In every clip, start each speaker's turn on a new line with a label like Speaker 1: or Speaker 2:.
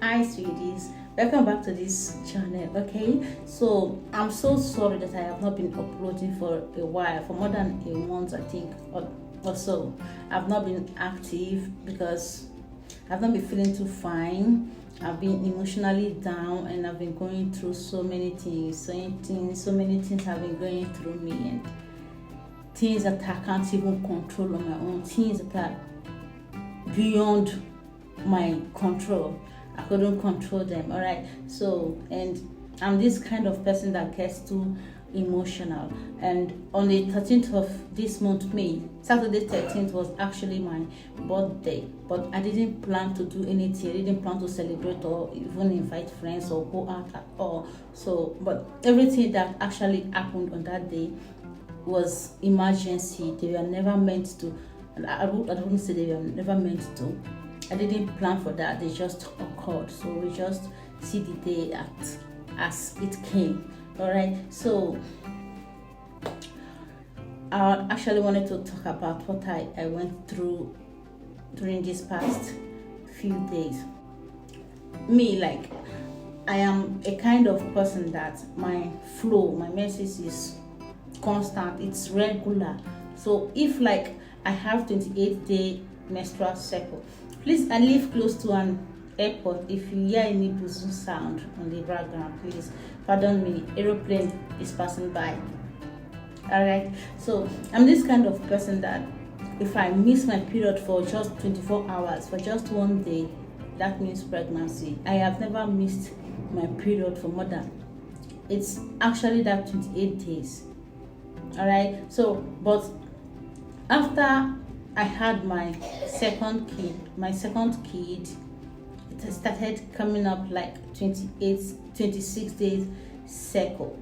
Speaker 1: Hi sweeties, welcome back to this channel. Okay, so I'm so sorry that I have not been uploading for a while, for more than a month I think, or so. I've not been active because I've not been feeling too fine. I've been emotionally down and I've been going through so many things, so many things have been going through me, and things that I can't even control on my own, things that are beyond my control. I couldn't control them. All right. So, and I'm this kind of person that gets too emotional. And on the 13th of this month, May, Saturday 13th was actually my birthday. But I didn't plan to do anything. I didn't plan to celebrate or even invite friends or go out at all. So, but everything that actually happened on that day was emergency. They were never meant to. I wouldn't say they were never meant to. I didn't plan for that. They just occurred. So we just see the day as it came. All right. So I actually wanted to talk about what I went through during these past few days. Me, like, I am a kind of person that my flow, my message is constant. It's regular. So if like I have 28-day menstrual cycle, please, I live close to an airport. If you hear any boozing sound on the background, please pardon me. Aeroplane is passing by. Alright, so I'm this kind of person that if I miss my period for just 24 hours, for just one day, that means pregnancy. I have never missed my period for more than, it's actually that 28 days. Alright, so but after I had my second kid, it started coming up like 26 days cycle.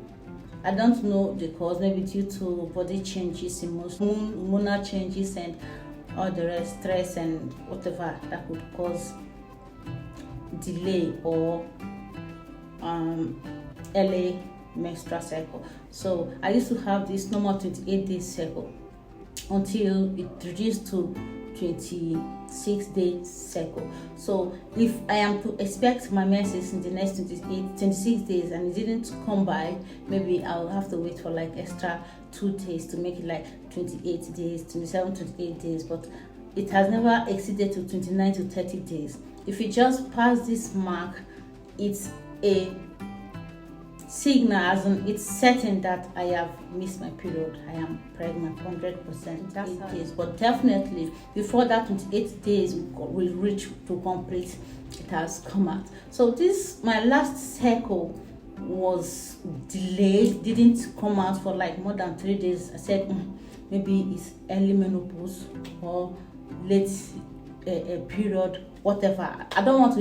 Speaker 1: I don't know the cause, maybe due to body changes, hormonal changes, and all the rest, stress and whatever that could cause delay or early menstrual cycle. So I used to have this normal 28-day cycle until it reduced to 26-day cycle. So if I am to expect my menses in the next 26 days and it didn't come by, maybe I'll have to wait for like extra 2 days to make it like 28 days, 27, 28 days. But it has never exceeded to 29 to 30 days. If it just passed this mark, it's a signal, as in it's certain that I have missed my period. I am pregnant 100%. That's how it is. But definitely before that 28 days will reach to complete, it has come out. So this, my last cycle was delayed, didn't come out for like more than 3 days. I said maybe it's early menopause or late period, whatever. I don't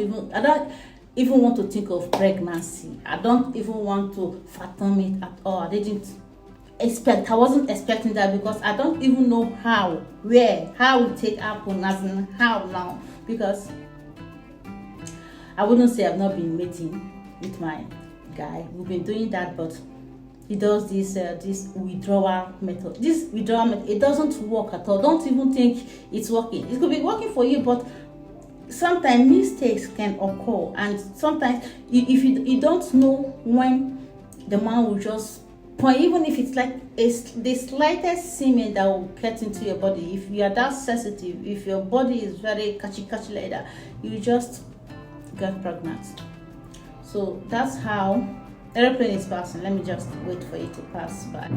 Speaker 1: even want to think of pregnancy. I don't even want to fathom it at all. I wasn't expecting that because I don't even know how it take happen, as in how now, because I wouldn't say I've not been meeting with my guy. We've been doing that, but he does this withdrawal method. This withdrawal method, it doesn't work at all. Don't even think it's working. It could be working for you, but sometimes mistakes can occur, and sometimes if you don't know when the man will just point, even if it's like the slightest semen that will get into your body. If you are that sensitive, if your body is very catchy like that, you just get pregnant. So that's how airplane is passing. Let me just wait for it to pass by.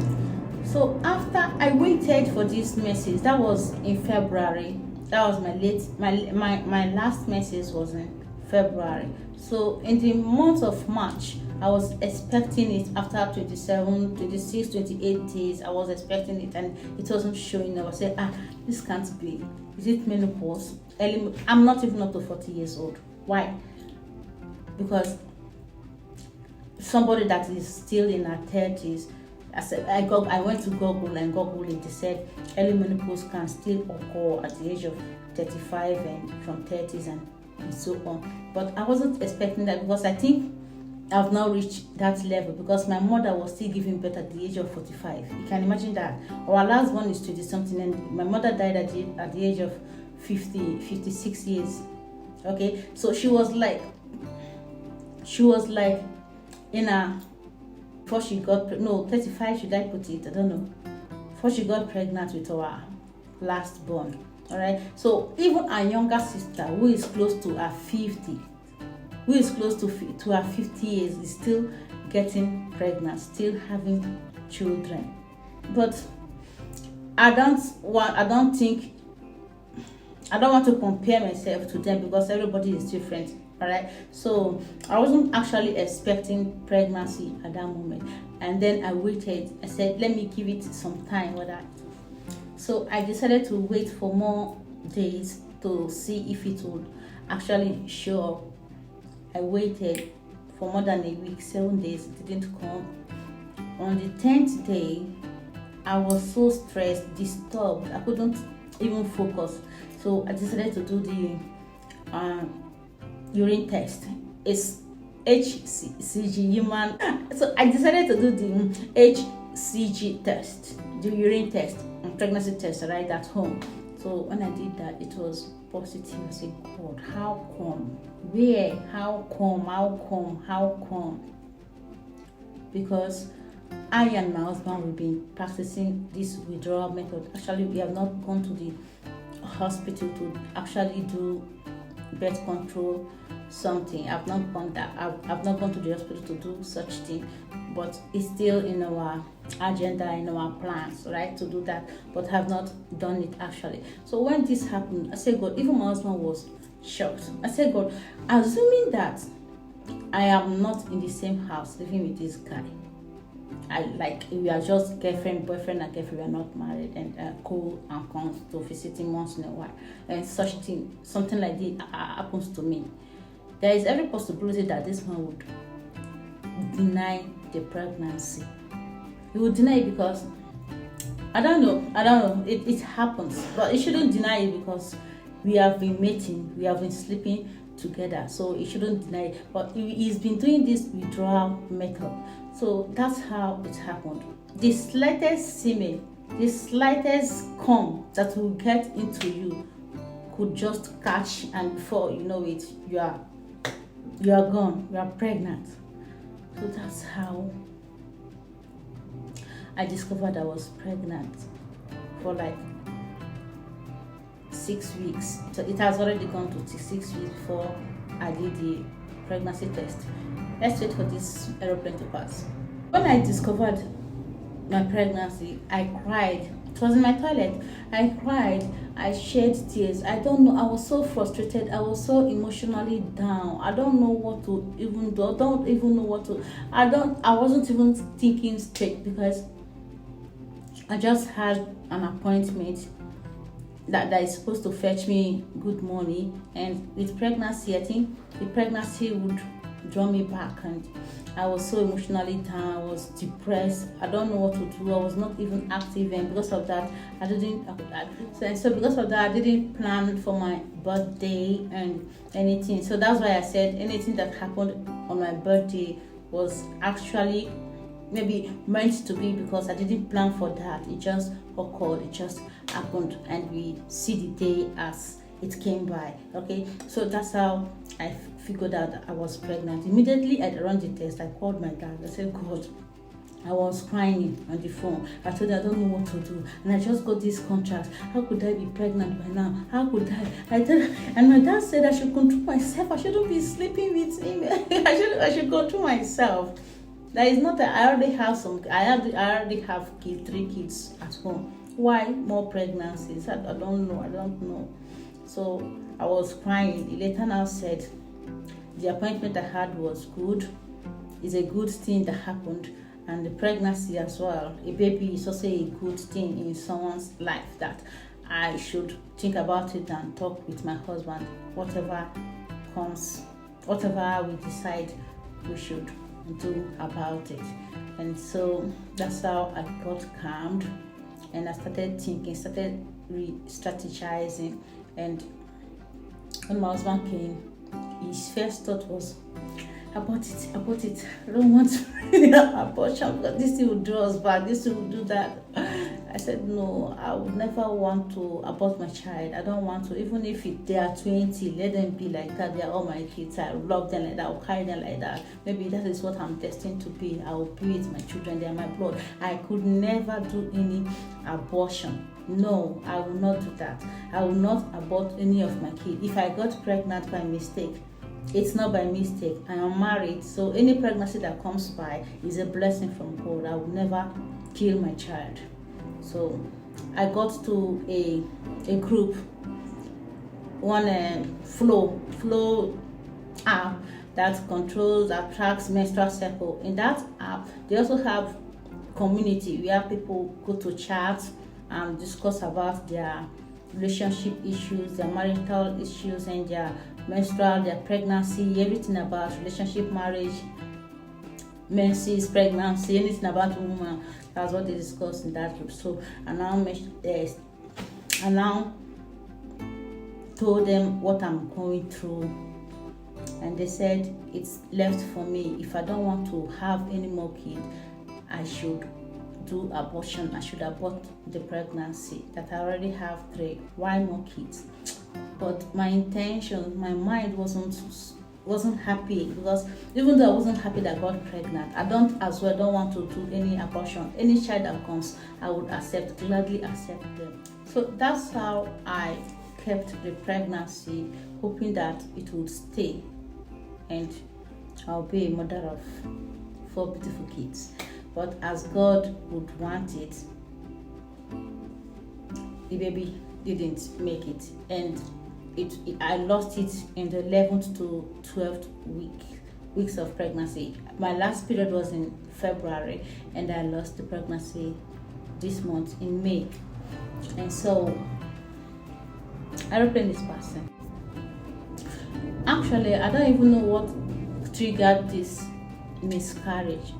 Speaker 1: So after I waited for this message, that was in February. That was my last message was in February. So in the month of March, I was expecting it after 27, 26, 28 days. I was expecting it and it wasn't showing up. I said, this can't be. Is it menopause? I'm not even up to 40 years old. Why? Because somebody that is still in her 30s, I went to Google and Google it. They said early menopause can still occur at the age of 35 and from 30s and so on. But I wasn't expecting that because I think I've now reached that level because my mother was still giving birth at the age of 45. You can imagine that. Our last one is 20 something and my mother died at the age of 56 years. Okay, so she was like she was like in a, before she got, no, 35, should I put it? I don't know. Before she got pregnant with our last born. All right. So even our younger sister, who is close to her 50, who is close to her 50 years, is still getting pregnant, still having children. But I don't want to compare myself to them because everybody is different. All right. So I wasn't actually expecting pregnancy at that moment, and then I waited. I said, let me give it some time. So I decided to wait for more days to see if it would actually show up. I waited for more than a week, 7 days, it didn't come. On the 10th day, I was so stressed, disturbed, I couldn't even focus. So I decided to do the urine test. It's HCG human. So I decided to do the HCG test, the urine test, pregnancy test right at home. So when I did that, it was positive. I said, God, how come? Where? How come? Because I and my husband, we've been practicing this withdrawal method. Actually, we have not gone to the hospital to actually do birth control something. I've not gone to the hospital to do such thing, but it's still in our agenda, in our plans, right, to do that, but have not done it actually. So when this happened, I said, God, even my husband was shocked. I said, God, assuming that I am not in the same house living with this guy, we are just boyfriend and girlfriend, we are not married, and cool and comes to visiting once in a while, and something like this happens to me, there is every possibility that this man would deny the pregnancy. He would deny it because I don't know. It happens, but he shouldn't deny it because we have been mating, we have been sleeping together, so he shouldn't deny it. But he's been doing this withdrawal method, so that's how it happened. The slightest semen, the slightest cum that will get into you could just catch, and before you know it, you are gone, you are pregnant. So that's how I discovered I was pregnant for like 6 weeks. So it has already gone to 6 weeks before I did the pregnancy test. Let's wait for this aeroplane to pass. When I discovered my pregnancy, I cried. It was in my toilet. I cried. I shed tears. I don't know. I was so frustrated. I was so emotionally down. I don't know what to even do. I don't even know what to. I wasn't even thinking straight because I just had an appointment that is supposed to fetch me good money, and with pregnancy, I think the pregnancy would draw me back, and I was so emotionally down. I was depressed. I don't know what to do. I was not even active, and because of that, I didn't plan for my birthday and anything. So that's why I said anything that happened on my birthday was actually maybe meant to be, because I didn't plan for that. It just occurred, it just happened, and we see the day as it came by. Okay, so that's how I figured out that I was pregnant. Immediately I ran the test, I called my dad. I said, God, I was crying on the phone. I told him I don't know what to do, and I just got this contract. How could I be pregnant by now? How could I did, and my dad said I should control myself. I shouldn't be sleeping with him. I should control myself. That is not that I already have I already have 3 kids at home. Why more pregnancies? I don't know. So I was crying. The later now said the appointment I had was good. It's a good thing that happened, and the pregnancy as well. A baby is also a good thing in someone's life, that I should think about it and talk with my husband. Whatever comes, whatever we decide, we should do about it. And so that's how I got calmed, and I started thinking, started re-strategizing. And when my husband came, his first thought was, abort it. I don't want to abortion, because this thing will do us back, this thing will do that. I said, no, I would never want to abort my child. I don't want to. Even if they are 20, let them be like that. They are all my kids. I love them like that. I'll carry them like that. Maybe that is what I'm destined to be. I will be with my children. They are my blood. I could never do any abortion. No, I will not do that. I will not abort any of my kids. If I got pregnant by mistake, it's not by mistake. I am married, so any pregnancy that comes by is a blessing from God. I will never kill my child. So I got to a group, one flow app that controls, that tracks menstrual cycle. In that app, they also have community where people go to chat and discuss about their relationship issues, their marital issues, and their menstrual, their pregnancy, everything about relationship, marriage, menses, pregnancy, anything about woman. That's what they discussed in that group. So I now told them what I'm going through, and they said it's left for me. If I don't want to have any more kids, I should do abortion. I should abort the pregnancy that I already have 3. Why more kids? But my intention, my mind wasn't happy, because even though I wasn't happy that I got pregnant, I don't want to do any abortion. Any child that comes, I would gladly accept them. So that's how I kept the pregnancy, hoping that it would stay, and I'll be a mother of 4 beautiful kids. But as God would want it, the baby didn't make it, and I lost it in the 11th to 12th weeks of pregnancy. My last period was in February, and I lost the pregnancy this month in May. And so aeroplane is passing. Actually, I don't even know what triggered this miscarriage.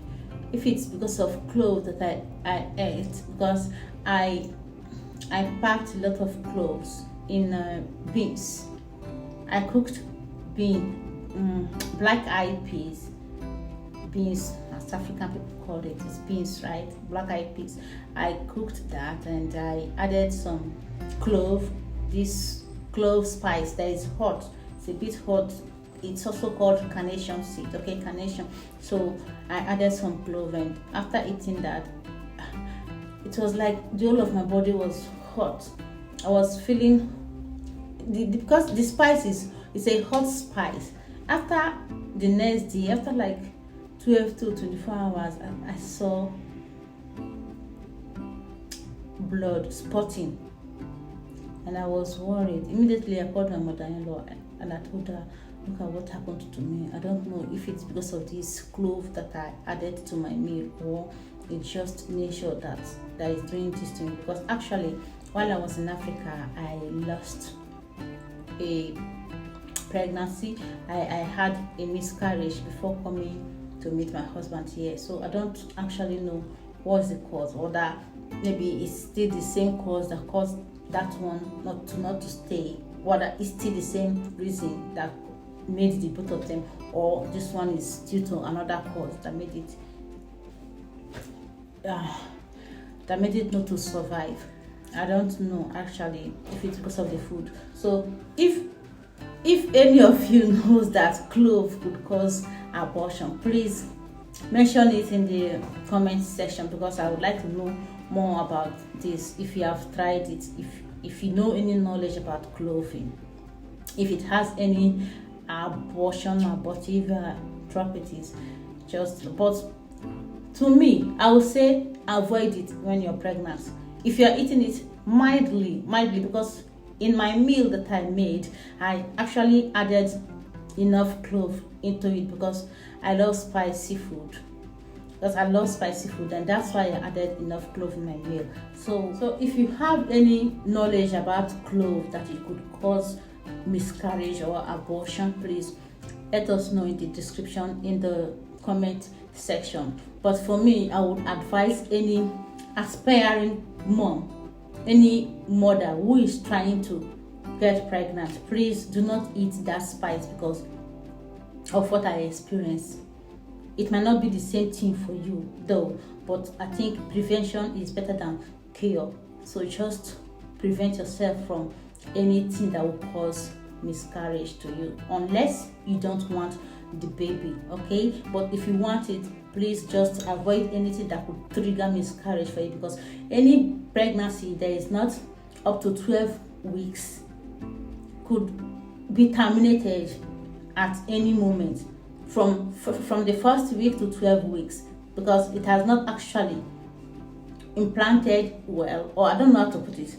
Speaker 1: If it's because of clothes that I ate, because I packed a lot of clothes in beans. I cooked black-eyed peas. Beans, as African people call it, it's beans, right? Black-eyed peas. I cooked that, and I added some clove. This clove spice that is hot. It's a bit hot. It's also called carnation seed. Okay, carnation. So I added some clove, and after eating that, it was like the whole of my body was hot. I was feeling because the spice is a hot spice. After the next day, after like 12 to 24 hours, I saw blood spotting, and I was worried. Immediately I called my mother-in-law, and I told her, look at what happened to me. I don't know if it's because of this clove that I added to my meal, or it's just nature that is doing this to me. Because actually, while I was in Africa, I lost a pregnancy. I had a miscarriage before coming to meet my husband here. So I don't actually know what's the cause, or that maybe it's still the same cause that caused that one not to stay, or that it's still the same reason that made the both of them, or this one is due to another cause that made it not to survive. I don't know actually if it's because of the food. So if any of you knows that clove could cause abortion, please mention it in the comment section, because I would like to know more about this. If you have tried it, if you know any knowledge about cloving, if it has any abortive properties, but to me, I would say avoid it when you're pregnant. If you're eating it mildly, because in my meal that I made, I actually added enough clove into it, because I love spicy food. And that's why I added enough clove in my meal. So if you have any knowledge about clove that it could cause miscarriage or abortion, please let us know in the description, in the comment section. But for me, I would advise any aspiring mom, any mother who is trying to get pregnant, please do not eat that spice, because of what I experienced. It might not be the same thing for you though, but I think prevention is better than cure. So just prevent yourself from anything that will cause miscarriage to you, unless you don't want the baby, okay? But if you want it, please just avoid anything that could trigger miscarriage for you, because any pregnancy that is not up to 12 weeks could be terminated at any moment from the first week to 12 weeks, because it has not actually implanted well, or I don't know how to put it,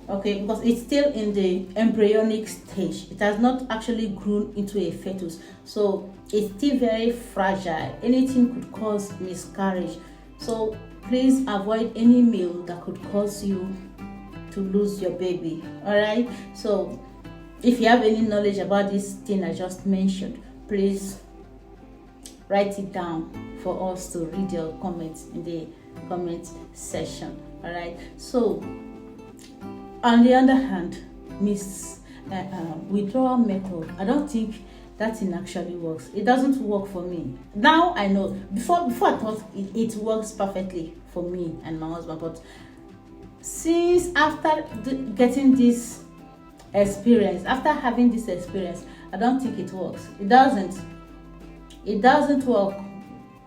Speaker 1: okay, because it's still in the embryonic stage. It has not actually grown into a fetus, so it's still very fragile. Anything could cause miscarriage, so please avoid any meal that could cause you to lose your baby. All right, so if you have any knowledge about this thing I just mentioned, please write it down for us to read your comments in the comment section. All right, so on the other hand, withdrawal method, I don't think that thing actually works. It doesn't work for me. Now I know. Before I thought it works perfectly for me and my husband, but since after getting this experience, after having this experience, I don't think it works. It doesn't work.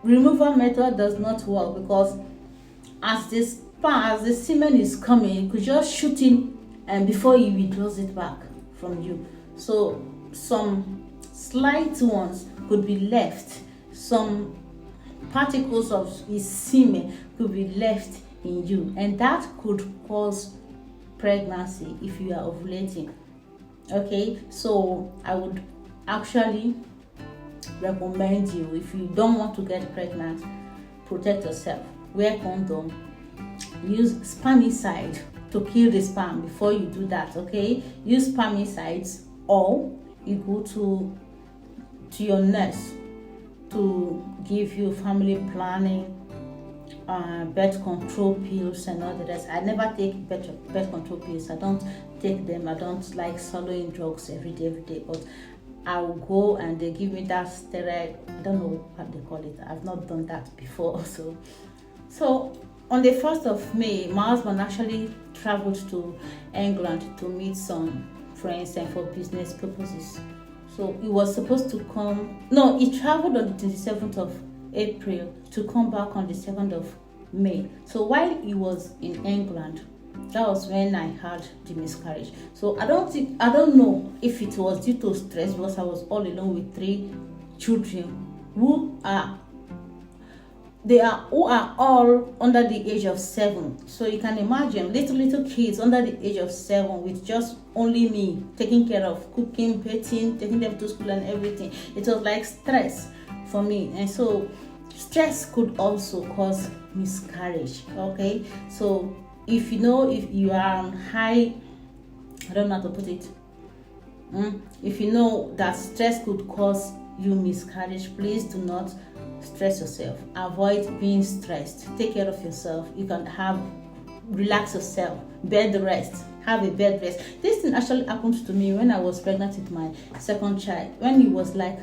Speaker 1: Removal method does not work, because as the semen is coming, you could just shoot in, and before he withdraws it back from you. So some slight ones could be left, some particles of his semen could be left in you, and that could cause pregnancy if you are ovulating. Okay, so I would actually recommend you, if you don't want to get pregnant, protect yourself, wear condom, use spermicide to kill the sperm before you do that. Okay, use spermicides, or you go to your nurse to give you family planning, birth control pills and all the rest. I never take birth control pills. I don't take them. I don't like swallowing drugs every day, but I'll go and they give me that steroid. I don't know what they call it. I've not done that before. So on the 1st of May, my husband actually traveled to England to meet some friends and for business purposes. So he was supposed to come. No, he traveled on the 27th of April to come back on the 7th of May. So while he was in England, that was when I had the miscarriage. So I don't know if it was due to stress, because I was all alone with 3 children who are all under the age of 7. So you can imagine little kids under the age of 7 with just only me taking care of cooking, bathing, taking them to school and everything. It was like stress for me, and so stress could also cause miscarriage. Okay, so if you are on high, I don't know how to put it, if you know that stress could cause you miscarriage, please do not stress yourself. Avoid being stressed. Take care of yourself. You can relax yourself, bed rest, have a bed rest. This thing actually happened to me when I was pregnant with my second child. When he was like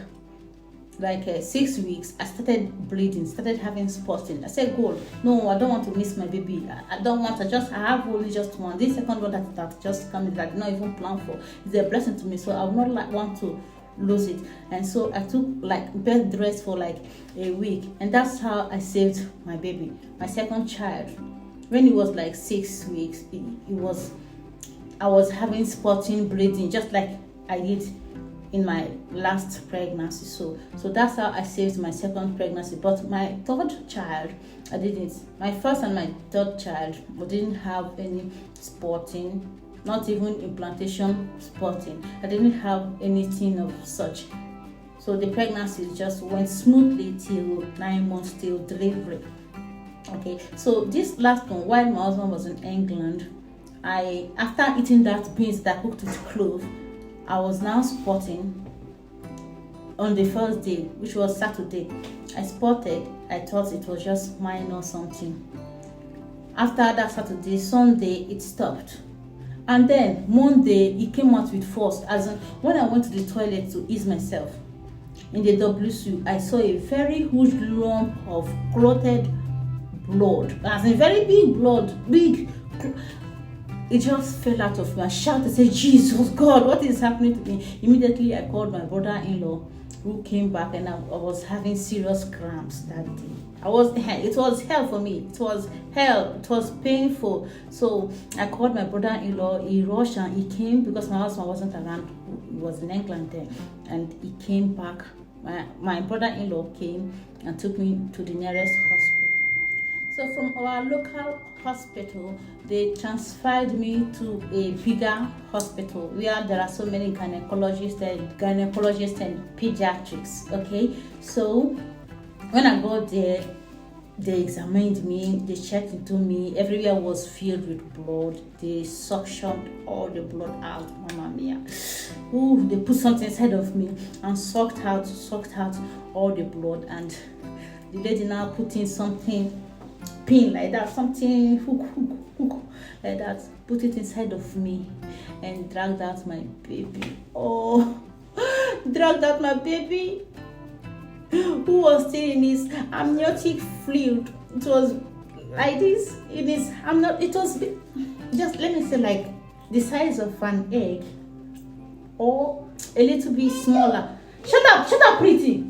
Speaker 1: 6 weeks, I started bleeding, started having spotting. I said, "God, no, I don't want to miss my baby. I have only just one. This second one that just coming that I did not even plan for. It's a blessing to me, so I would not want to lose it." And so I took bed rest for a week, and that's how I saved my baby, my second child. When he was 6 weeks, I was having spotting, bleeding, just like I did in my last pregnancy. So that's how I saved my second pregnancy. But my third child, I didn't. My first and my third child, we didn't have any spotting, not even implantation spotting. I didn't have anything of such. So the pregnancy just went smoothly till 9 months till delivery. Okay, so this last one, while my husband was in England, after eating that beans that I cooked with clove, I was now spotting on the first day, which was Saturday. I spotted. I thought it was just minor something. After that Saturday, Sunday, it stopped. And then Monday, it came out with force. As in, when I went to the toilet to ease myself in the WC, I saw a very huge lump of clotted blood. As in very big blood, big it just fell out of me. I shouted, said, Jesus God, what is happening to me? Immediately I called my brother-in-law, who came back, and I was having serious cramps that day. It was hell for me. It was hell. It was painful. So I called my brother-in-law. He rushed and he came because my husband wasn't around. He was in England then, and he came back. My brother-in-law came and took me to the nearest hospital. So from our local hospital, they transferred me to a bigger hospital where there are so many gynecologists and pediatrics. Okay, so when I got there, they examined me, they checked into me. Everywhere was filled with blood. They suctioned all the blood out, Mama Mia. Ooh, they put something inside of me and sucked out all the blood. And the lady now put in something pin like that, something hook like that, put it inside of me and dragged out my baby. Oh, dragged out my baby, who was still in his amniotic fluid. It was like this in his it was just, let me say, like the size of an egg or a little bit smaller. Shut up, pretty.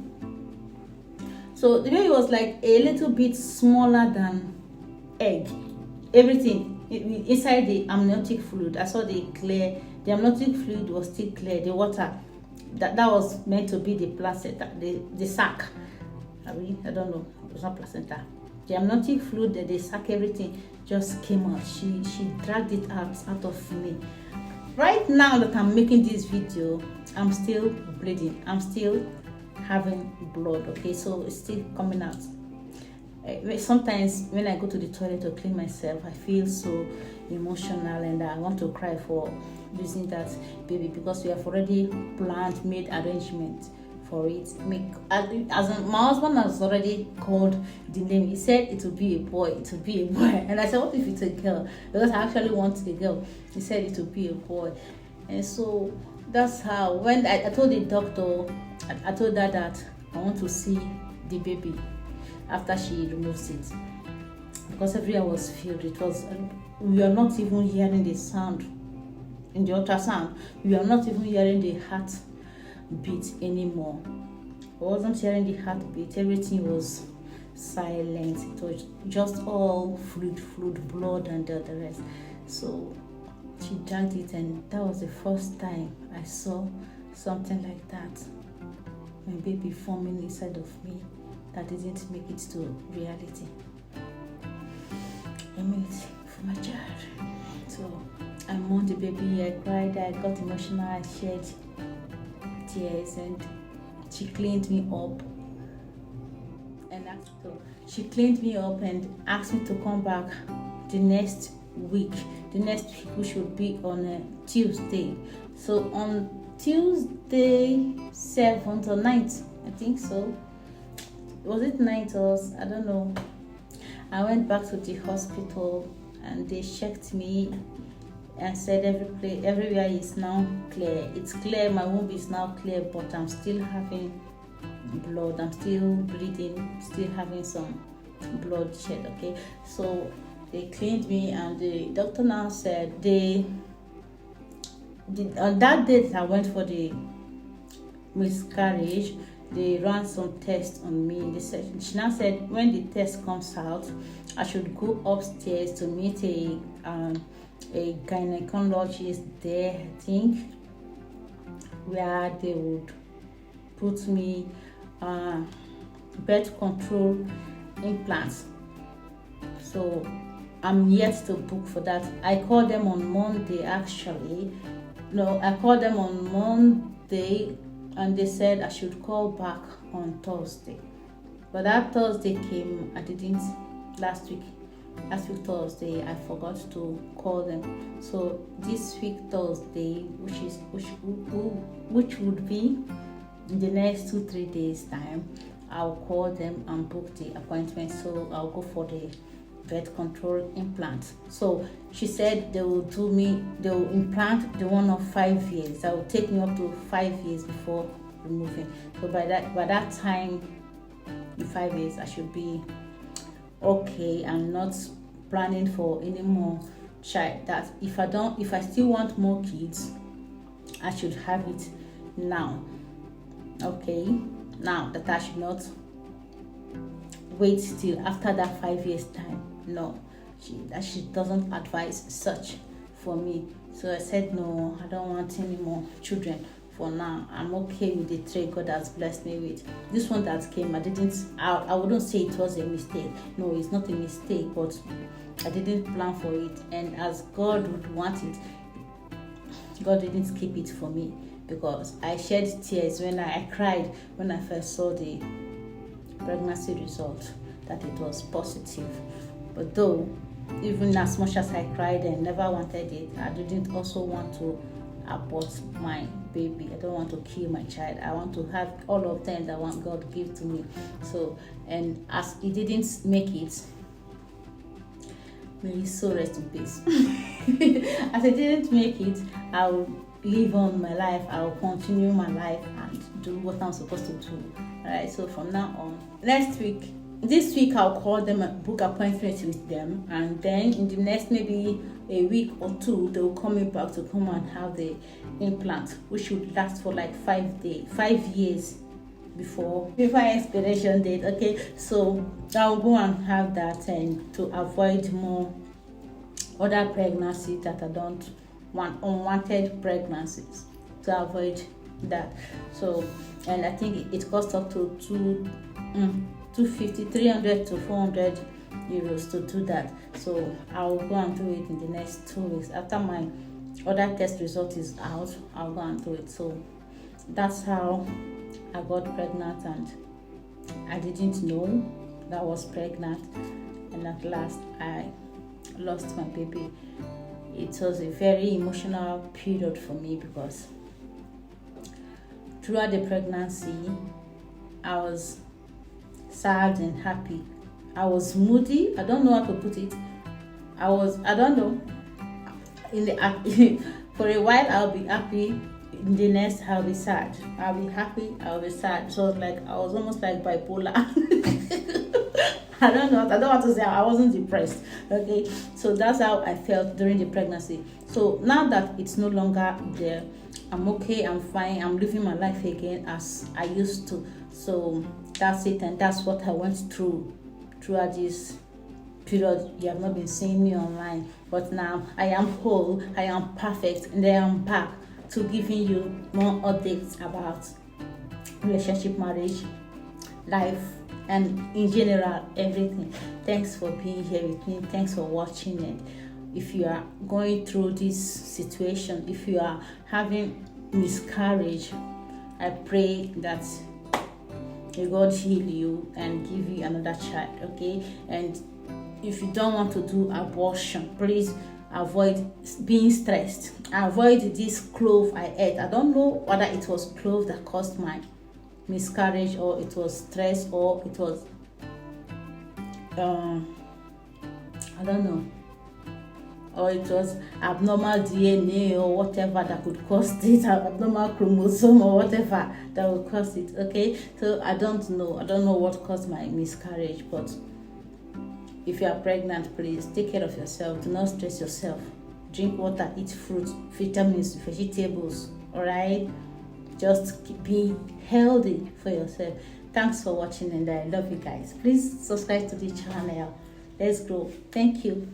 Speaker 1: So the baby was like a little bit smaller than egg. Everything inside the amniotic fluid. I saw the amniotic fluid was still clear. The water that was meant to be the placenta, the sac. I don't know. It was not placenta. The amniotic fluid, the sac, everything just came out. She dragged it out of me. Right now that I'm making this video, I'm still bleeding. I'm still having blood. Okay, so it's still coming out. Sometimes when I go to the toilet to clean myself, I feel so emotional and I want to cry for losing that baby, because we have already made arrangements for it. My husband has already called the name. He said it will be a boy, and I said, what if it's a girl? Because I actually want a girl. He said it will be a boy. And so that's how, when I told the doctor, I told her that I want to see the baby after she removes it, because everywhere was filled. We were not even hearing the sound in the ultrasound. We were not even hearing the heartbeat anymore. I wasn't hearing the heartbeat. Everything was silent. It was just all fluid, blood, and the rest. So she dragged it, and that was the first time I saw something like that. My baby forming inside of me that didn't make it to reality. I made it for my child. So I mourned the baby, I cried, I got emotional, I shed tears, and she cleaned me up. And asked me to come back the next week. The next week, which would be on a Tuesday. So on Tuesday 7th or 9th, I think so. Was it 9th or I don't know. I went back to the hospital and they checked me and said everywhere is now clear. It's clear, my womb is now clear, but I'm still having blood. I'm still bleeding, still having some blood shed. Okay, so they cleaned me, and the doctor now said on that date I went for the miscarriage. They ran some tests on me in the session. She now said when the test comes out, I should go upstairs to meet a gynecologist there, I think, where they would put me birth control implants. So I'm yet to book for that. I called them on Monday actually. No, I called them on Monday and they said I should call back on Thursday. But that Thursday came, I didn't. Last week Thursday, I forgot to call them. So this week Thursday, which would be in the next 2-3 days time, I'll call them and book the appointment. So I'll go for the birth control implant. So she said they will implant the one of 5 years. That will take me up to 5 years before removing. So by that time, in 5 years, I should be okay. I'm not planning for any more child, that if I still want more kids, I should have it now. Okay, now that I should not wait till after that 5 years time. No, she doesn't advise such for me. So I said no, I don't want any more children for now. I'm okay with the three God has blessed me with. This one that came, I wouldn't say it was a mistake. No, it's not a mistake, but I didn't plan for it, and as God would want it, God didn't skip it for me, because I shed tears when I cried when I first saw the pregnancy result, that it was positive. But though, even as much as I cried and never wanted it, I didn't also want to abort my baby. I don't want to kill my child. I want to have all of them that want God give to me. So, and as He didn't make it, may His soul rest in peace. As I didn't make it, I will live on my life. I will continue my life and do what I'm supposed to do. Alright, so from now on, this week I'll call them and book appointments with them, and then in the next maybe a week or two they'll come back to come and have the implant, which would last for like 5 years before expiration date. Okay, so I'll go and have that, and to avoid more other pregnancies that I don't want, unwanted pregnancies, to avoid that. So, and I think it costs up to 250, 300 to 400 euros to do that. So I'll go and do it in the next 2 weeks. After my other test result is out, I'll go and do it. So that's how I got pregnant, and I didn't know that I was pregnant, and at last I lost my baby. It was a very emotional period for me, because throughout the pregnancy I was sad and happy. I was moody. I don't know how to put it. I don't know. For a while I'll be happy. In the next I'll be sad. I'll be happy. I'll be sad. So I was almost like bipolar. I don't want to say I wasn't depressed. Okay, so that's how I felt during the pregnancy. So now that it's no longer there, I'm okay. I'm fine. I'm living my life again as I used to. So that's it, and that's what I went throughout this period. You have not been seeing me online, but now I am whole, I am perfect, and I am back to giving you more updates about relationship, marriage, life, and in general everything. Thanks for being here with me. Thanks for watching. And if you are going through this situation, if you are having miscarriage, I pray that God heal you and give you another child. Okay, and if you don't want to do abortion, please avoid being stressed. Avoid this clove I ate. I don't know whether it was clove that caused my miscarriage, or it was stress, or it was I don't know, or it was abnormal DNA or whatever that could cause it, abnormal chromosome or whatever that would cause it. Okay, so I don't know what caused my miscarriage. But if you are pregnant, please take care of yourself. Do not stress yourself. Drink water, eat fruit, vitamins, vegetables. All right, just be healthy for yourself. Thanks for watching, and I love you guys. Please subscribe to the channel. Let's grow. Thank you.